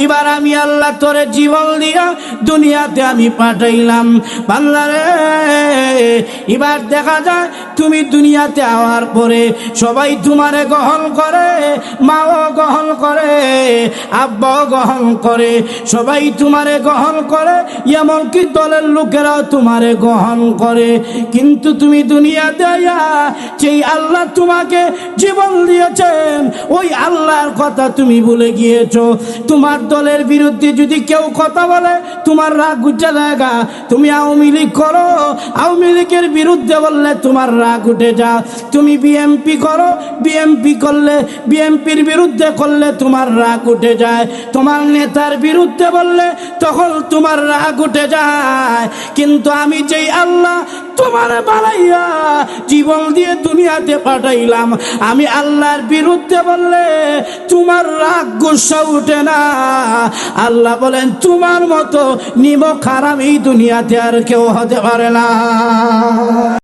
এবার আমি আল্লাহ তোরে জীবন দিয়া দুনিয়াতে আমি পাঠাইলাম। বান্দারে এবার দেখা যায় তুমি দুনিয়াতে আওয়ার পরে সবাই তোমারে গ্রহণ করে, মাও গ্রহণ করে, আব্বাও গ্রহণ করে, সবাই তোমারে গ্রহণ করে, এমনকি দলের লোকেরাও তোমারে গ্রহণ করে। কিন্তু তুমি দুনিয়াতে আয়া যেই আল্লাহ তোমাকে জীবন দিয়েছেন ওই আল্লাহর কথা তুমি ভুলে গিয়েছো। তোমার দলের বিরুদ্ধে যদি কেউ কথা বলে তোমার রাগ উঠে লাগা, তুমি আওয়ামী লীগ করো, আওয়ামী লীগের বিরুদ্ধে বললে তোমার রাগ উঠে যা, তুমি বিএমপি করো, বিএমপি করলে বিএমপির বিরুদ্ধে করলে তোমার রাগ উঠে যায়, তোমার নেতার বিরুদ্ধে বললে তখন তোমার রাগ উঠে যায়। কিন্তু আমি যেই আল্লাহ তোমার বানাইয়া জীবন দিয়ে দুনিয়াতে পাঠাইলাম, আমি আল্লাহর বিরুদ্ধে বললে তোমার রাগ গুসা উঠে না। আল্লাহ বলেন তোমার মতো নিমক হারাম এই দুনিয়াতে আর কেউ হতে পারে না।